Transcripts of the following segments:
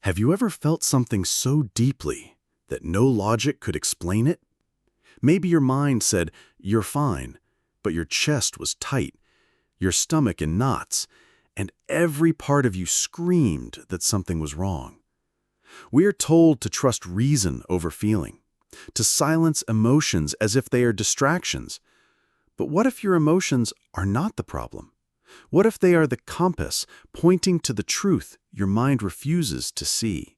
Have you ever felt something so deeply that no logic could explain it? Maybe your mind said, "You're fine," but your chest was tight, your stomach in knots, and every part of you screamed that something was wrong. We are told to trust reason over feeling, to silence emotions as if they are distractions. But what if your emotions are not the problem? What if they are the compass pointing to the truth your mind refuses to see?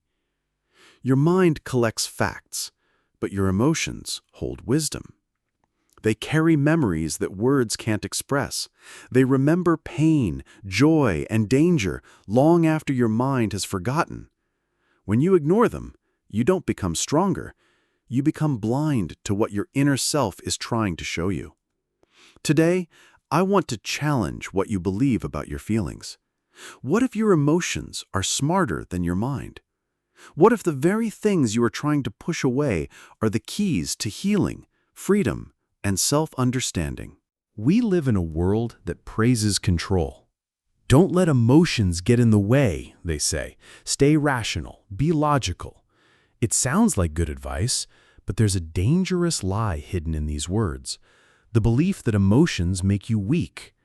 Your mind collects facts, but your emotions hold wisdom. They carry memories that words can't express. They remember pain, joy, and danger long after your mind has forgotten. When you ignore them, you don't become stronger. You become blind to what your inner self is trying to show you. Today, I want to challenge what you believe about your feelings. What if your emotions are smarter than your mind? What if the very things you are trying to push away are the keys to healing, freedom, and self-understanding? We live in a world that praises control. Don't let emotions get in the way, they say. Stay rational, be logical. It sounds like good advice, but there's a dangerous lie hidden in these words. The belief that emotions make you weak.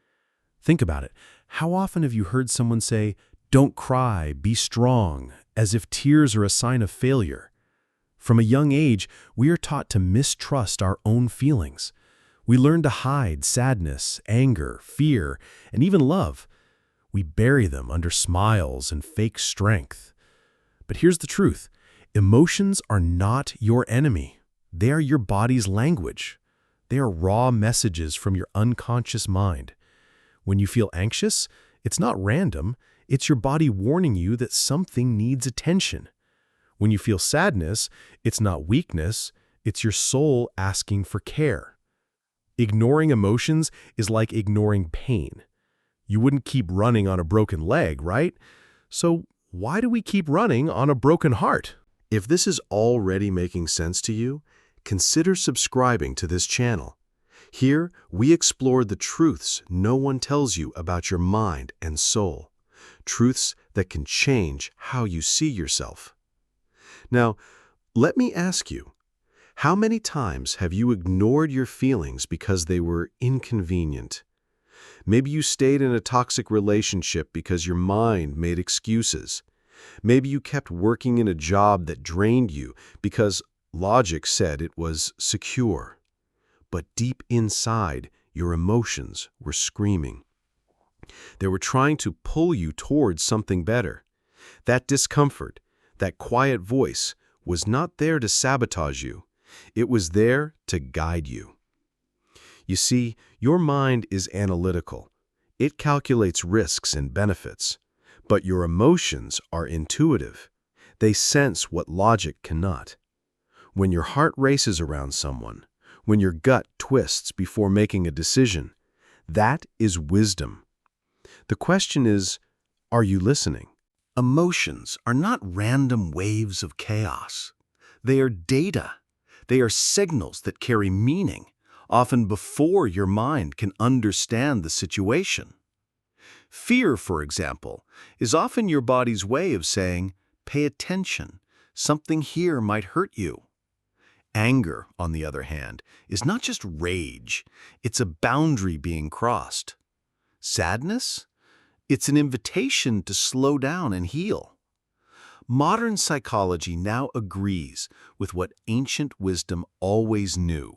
Think about it. How often have you heard someone say, "Don't cry, be strong," as if tears are a sign of failure? From a young age, we are taught to mistrust our own feelings. We learn to hide sadness, anger, fear, and even love. We bury them under smiles and fake strength. But here's the truth. Emotions are not your enemy. They are your body's language. They are raw messages from your unconscious mind. When you feel anxious, it's not random. It's your body warning you that something needs attention. When you feel sadness, it's not weakness. It's your soul asking for care. Ignoring emotions is like ignoring pain. You wouldn't keep running on a broken leg, right? So why do we keep running on a broken heart? If this is already making sense to you, consider subscribing to this channel. Here, we explore the truths no one tells you about your mind and soul. Truths that can change how you see yourself. Now, let me ask you, how many times have you ignored your feelings because they were inconvenient? Maybe you stayed in a toxic relationship because your mind made excuses. Maybe you kept working in a job that drained you because logic said it was secure. But deep inside, your emotions were screaming. They were trying to pull you towards something better. That discomfort, that quiet voice, was not there to sabotage you. It was there to guide you. You see, your mind is analytical. It calculates risks and benefits. But your emotions are intuitive. They sense what logic cannot. When your heart races around someone, when your gut twists before making a decision, that is wisdom. The question is, are you listening? Emotions are not random waves of chaos. They are data. They are signals that carry meaning, often before your mind can understand the situation. Fear, for example, is often your body's way of saying, "Pay attention, something here might hurt you." Anger, on the other hand, is not just rage, it's a boundary being crossed. Sadness? It's an invitation to slow down and heal. Modern psychology now agrees with what ancient wisdom always knew.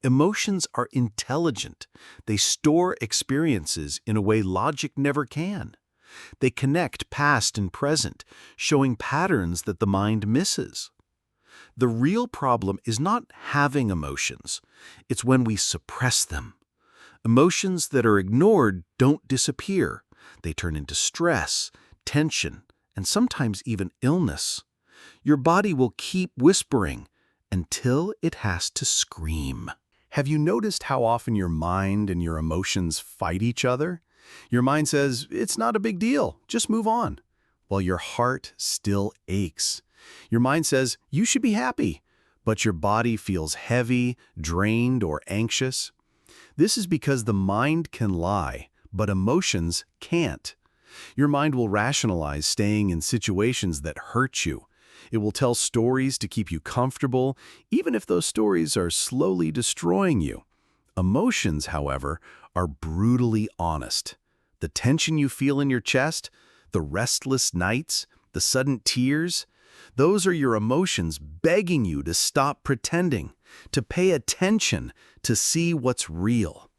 Emotions are intelligent. They store experiences in a way logic never can. They connect past and present, showing patterns that the mind misses. The real problem is not having emotions. It's when we suppress them. Emotions that are ignored don't disappear. They turn into stress, tension, and sometimes even illness. Your body will keep whispering until it has to scream. Have you noticed how often your mind and your emotions fight each other? Your mind says, "It's not a big deal, just move on," while your heart still aches. Your mind says, "You should be happy," but your body feels heavy, drained, or anxious. This is because the mind can lie, but emotions can't. Your mind will rationalize staying in situations that hurt you. It will tell stories to keep you comfortable, even if those stories are slowly destroying you. Emotions, however, are brutally honest. The tension you feel in your chest, the restless nights, the sudden tears, those are your emotions begging you to stop pretending, to pay attention, to see what's real.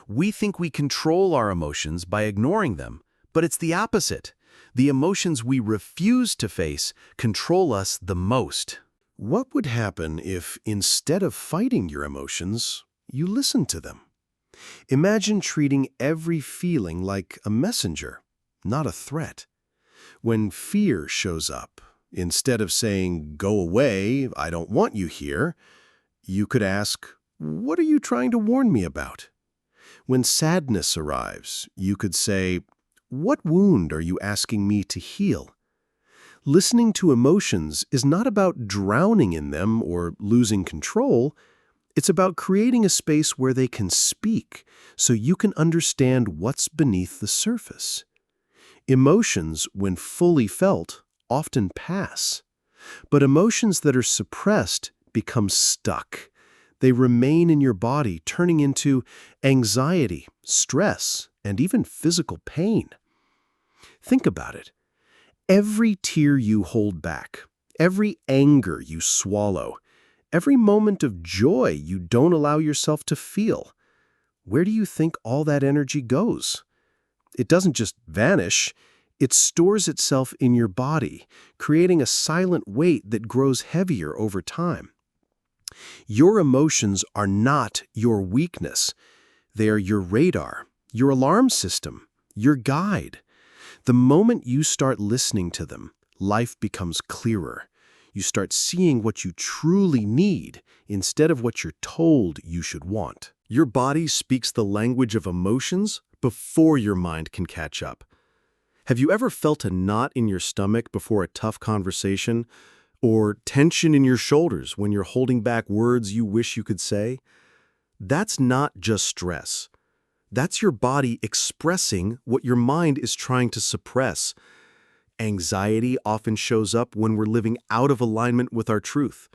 We think we control our emotions by ignoring them, but it's the opposite. The emotions we refuse to face control us the most. What would happen if, instead of fighting your emotions, you listened to them? Imagine treating every feeling like a messenger, not a threat. When fear shows up, instead of saying, "Go away, I don't want you here," you could ask, "What are you trying to warn me about?" When sadness arrives, you could say, "What wound are you asking me to heal?" Listening to emotions is not about drowning in them or losing control. It's about creating a space where they can speak so you can understand what's beneath the surface. Emotions, when fully felt, often pass. But emotions that are suppressed become stuck. They remain in your body, turning into anxiety, stress, and even physical pain. Think about it. Every tear you hold back, every anger you swallow, every moment of joy you don't allow yourself to feel, where do you think all that energy goes? It doesn't just vanish. It stores itself in your body, creating a silent weight that grows heavier over time. Your emotions are not your weakness. They are your radar, your alarm system, your guide. The moment you start listening to them, life becomes clearer. You start seeing what you truly need instead of what you're told you should want. Your body speaks the language of emotions before your mind can catch up. Have you ever felt a knot in your stomach before a tough conversation? Or tension in your shoulders when you're holding back words you wish you could say? That's not just stress. That's your body expressing what your mind is trying to suppress. Anxiety often shows up when we're living out of alignment with our truth.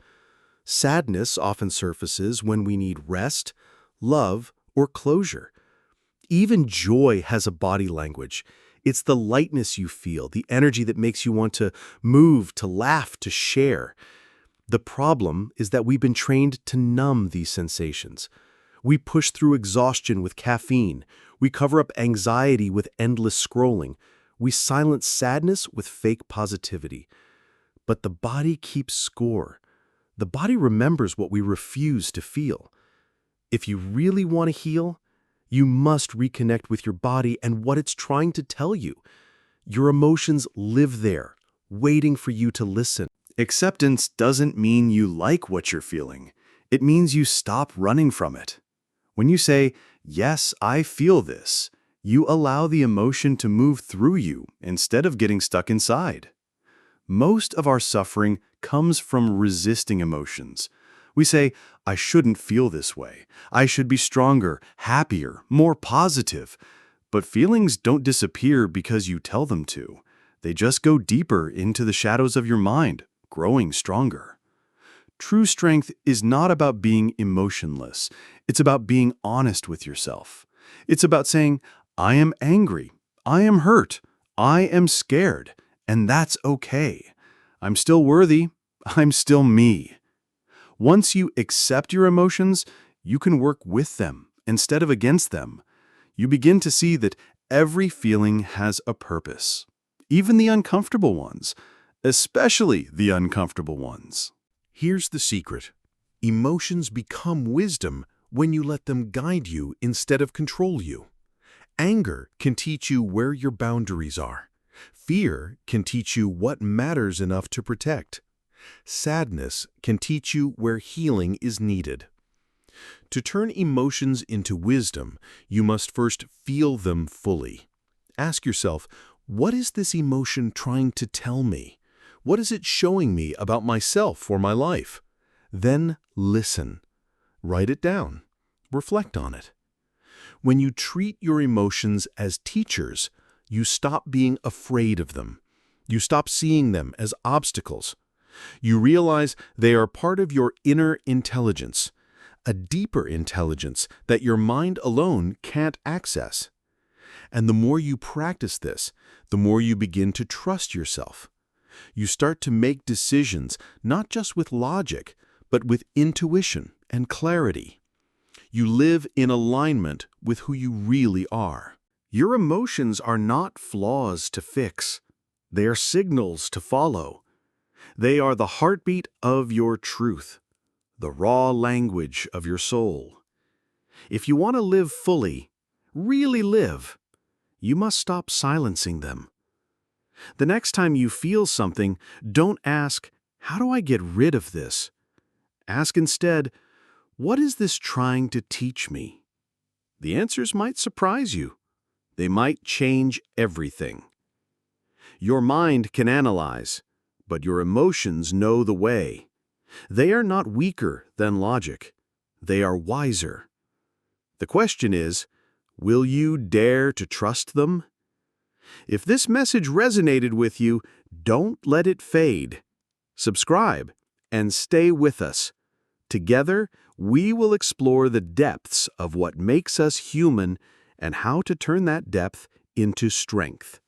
Sadness often surfaces when we need rest, love, or closure. Even joy has a body language. It's the lightness you feel, the energy that makes you want to move, to laugh, to share. The problem is that we've been trained to numb these sensations. We push through exhaustion with caffeine. We cover up anxiety with endless scrolling. We silence sadness with fake positivity. But the body keeps score. The body remembers what we refuse to feel. If you really want to heal, you must reconnect with your body and what it's trying to tell you. Your emotions live there, waiting for you to listen. Acceptance doesn't mean you like what you're feeling. It means you stop running from it. When you say, "Yes, I feel this," you allow the emotion to move through you instead of getting stuck inside. Most of our suffering comes from resisting emotions. We say, "I shouldn't feel this way. I should be stronger, happier, more positive." But feelings don't disappear because you tell them to. They just go deeper into the shadows of your mind, growing stronger. True strength is not about being emotionless. It's about being honest with yourself. It's about saying, "I am angry. I am hurt. I am scared. And that's okay. I'm still worthy. I'm still me." Once you accept your emotions, you can work with them instead of against them. You begin to see that every feeling has a purpose, even the uncomfortable ones, especially the uncomfortable ones. Here's the secret. Emotions become wisdom when you let them guide you instead of control you. Anger can teach you where your boundaries are. Fear can teach you what matters enough to protect. Sadness can teach you where healing is needed. To turn emotions into wisdom, you must first feel them fully. Ask yourself, what is this emotion trying to tell me? What is it showing me about myself or my life? Then listen. Write it down. Reflect on it. When you treat your emotions as teachers, You stop being afraid of them. You stop seeing them as obstacles. You realize they are part of your inner intelligence, a deeper intelligence that your mind alone can't access. And the more you practice this, the more you begin to trust yourself. You start to make decisions not just with logic, but with intuition and clarity. You live in alignment with who you really are. Your emotions are not flaws to fix. They are signals to follow. They are the heartbeat of your truth, the raw language of your soul. If you want to live fully, really live, you must stop silencing them. The next time you feel something, don't ask, "How do I get rid of this?" Ask instead, "What is this trying to teach me?" The answers might surprise you. They might change everything. Your mind can analyze, but your emotions know the way. They are not weaker than logic. They are wiser. The question is, will you dare to trust them? If this message resonated with you, don't let it fade. Subscribe and stay with us. Together, we will explore the depths of what makes us human and how to turn that depth into strength.